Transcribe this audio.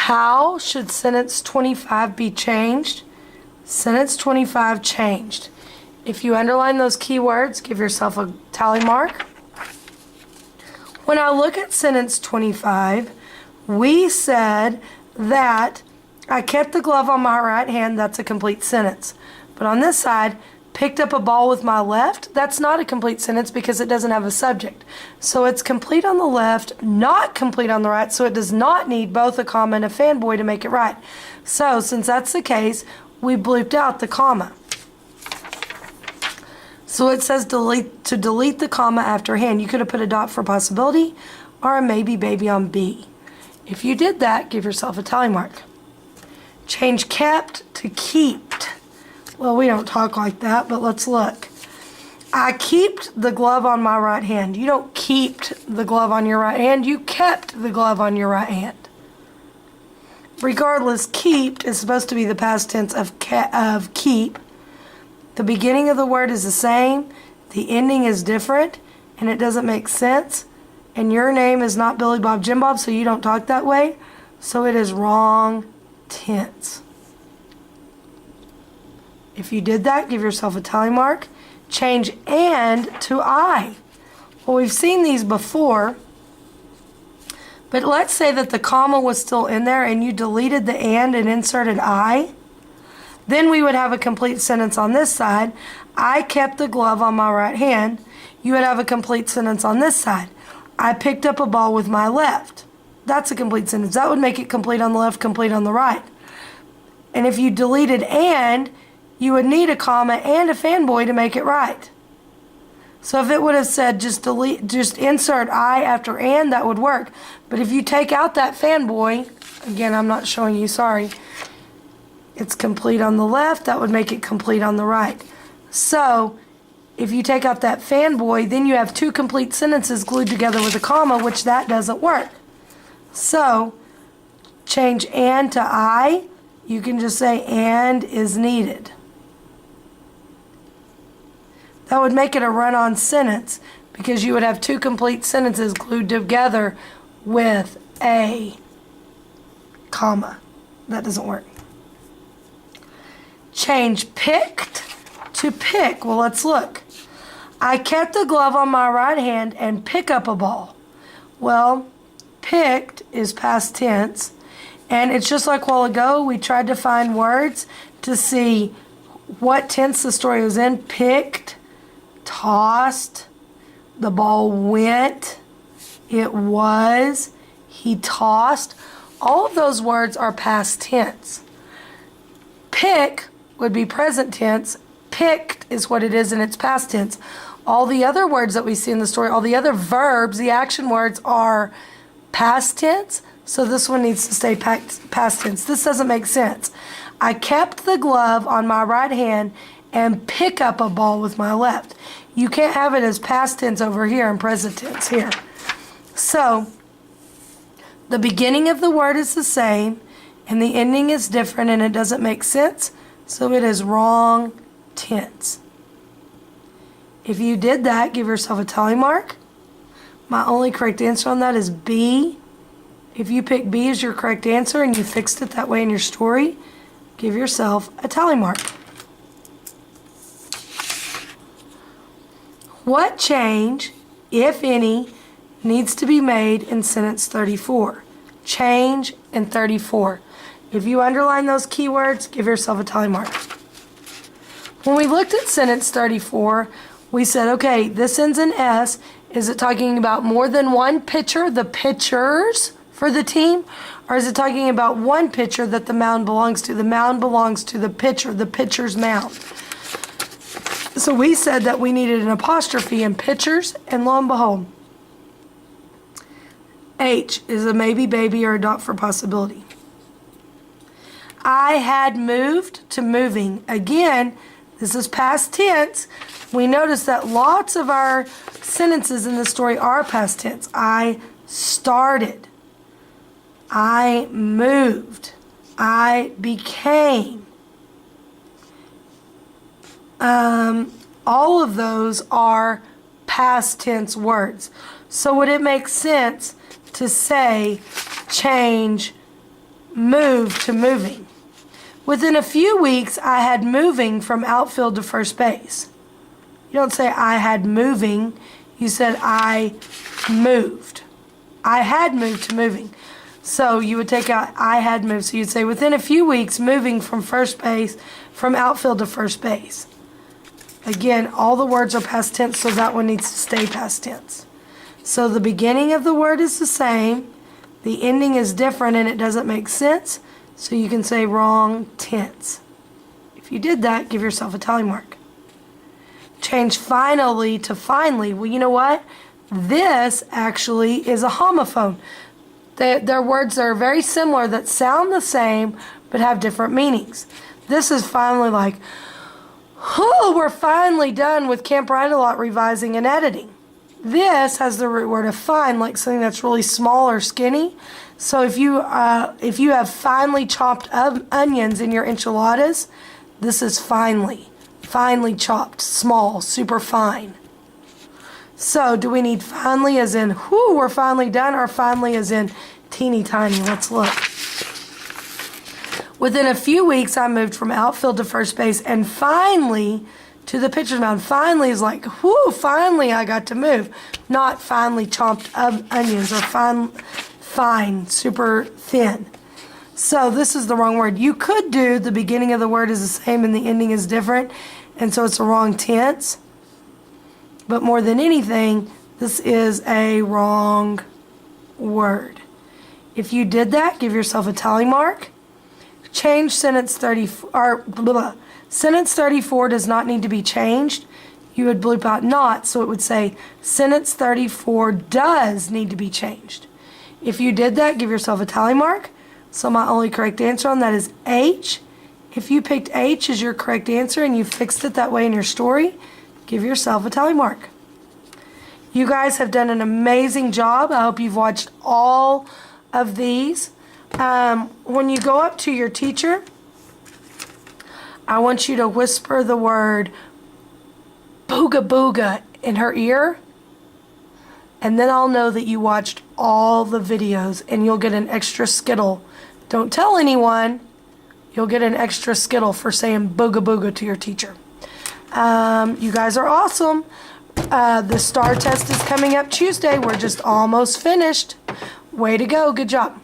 How should sentence 25 be changed? Sentence 25 changed. If you underline those key words, give yourself a tally mark. When I look at sentence 25, we said that I kept the glove on my right hand. That's a complete sentence. But on this side, picked up a ball with my left. That's not a complete sentence because it doesn't have a subject. So it's complete on the left, not complete on the right, so it does not need both a comma and a fanboy to make it right. So since that's the case, we bleeped out the comma. So it says to delete the comma after hand. You could have put a dot for possibility or a maybe baby on B. If you did that, give yourself a tally mark. Change kept to keeped. Well, we don't talk like that, but let's look. I keeped the glove on my right hand. You don't keeped the glove on your right hand. You kept the glove on your right hand. Regardless, keeped is supposed to be the past tense of keep. The beginning of the word is the same. The ending is different, and it doesn't make sense. And your name is not Billy Bob Jim Bob, so you don't talk that way. So it is wrong tense. If you did that, give yourself a tally mark. Change and to I. Well, we've seen these before, but let's say that the comma was still in there and you deleted the and inserted I. Then we would have a complete sentence on this side. I kept the glove on my right hand. You would have a complete sentence on this side. I picked up a ball with my left. That's a complete sentence. That would make it complete on the left, complete on the right. And if you deleted and, you would need a comma and a fanboy to make it right. So if it would have said just insert I after and, that would work. But if you take out that fanboy, again, I'm not showing you, sorry. It's complete on the left, that would make it complete on the right. So if you take out that fanboy, then you have two complete sentences glued together with a comma, which that doesn't work. So change and to I. You can just say and is needed. That would make it a run-on sentence because you would have two complete sentences glued together with a comma. That doesn't work. Change picked to pick. Well, let's look. I kept the glove on my right hand and pick up a ball. Well, picked is past tense. And it's just like a while ago, we tried to find words to see what tense the story was in. Picked, tossed, the ball went, it was, he tossed. All of those words are past tense. Pick would be present tense. Picked is what it is in its past tense. All the other words that we see in the story, all the other verbs, the action words are past tense. So this one needs to stay past tense. This doesn't make sense. I kept the glove on my right hand and pick up a ball with my left. You can't have it as past tense over here and present tense here. So the beginning of the word is the same and the ending is different and it doesn't make sense. So it is wrong tense. If you did that, give yourself a tally mark. My only correct answer on that is B. If you pick B as your correct answer and you fixed it that way in your story, give yourself a tally mark. What change, if any, needs to be made in sentence 34? Change in 34. If you underline those keywords, give yourself a tally mark. When we looked at sentence 34, we said, okay, this ends in S. Is it talking about more than one pitcher, the pitchers for the team? Or is it talking about one pitcher that the mound belongs to? The mound belongs to the pitcher, the pitcher's mound. So we said that we needed an apostrophe in pitchers, and lo and behold, H is a maybe, baby, or a dot for possibility. I had moved to moving. Again, this is past tense. We notice that lots of our sentences in this story are past tense. I started. I moved. I became. All of those are past tense words. So would it make sense to say change move to moving. Within a few weeks, I had moving from outfield to first base. You don't say I had moving. You said I moved. I had moved to moving. So you would take out I had moved. So you'd say within a few weeks, moving from first base, from outfield to first base. Again, all the words are past tense, so that one needs to stay past tense. So the beginning of the word is the same. The ending is different and it doesn't make sense. So you can say wrong tense. If you did that, give yourself a tally mark. Change finally to finally. Well, you know what? This actually is a homophone. They're words that are very similar that sound the same but have different meanings. This is finally like, oh, we're finally done with Camp Ride-A-Lot revising and editing. This has the root word of fine, like something that's really small or skinny. So if you have finely chopped onions in your enchiladas, this is finely chopped, small, super fine. So do we need finally as in, whoo, we're finally done, or finally as in teeny tiny? Let's look. Within a few weeks, I moved from outfield to first base and finally to the pitcher's mound. Finally is like, whoo, finally I got to move. Not finely chopped onions or fine, super thin. So this is the wrong word. You could do the beginning of the word is the same and the ending is different, and so it's the wrong tense. But more than anything, this is a wrong word. If you did that, give yourself a tally mark. Change sentence 34, sentence 34 does not need to be changed. You would bleep out not, so it would say sentence 34 does need to be changed. If you did that, give yourself a tally mark. So my only correct answer on that is H. If you picked H as your correct answer and you fixed it that way in your story, give yourself a tally mark. You guys have done an amazing job. I hope you've watched all of these. When you go up to your teacher, I want you to whisper the word booga booga in her ear, and then I'll know that you watched all the videos and you'll get an extra Skittle. Don't tell anyone. You'll get an extra Skittle for saying booga booga to your teacher. You guys are awesome. The STAR test is coming up Tuesday. We're just almost finished. Way to go. Good job.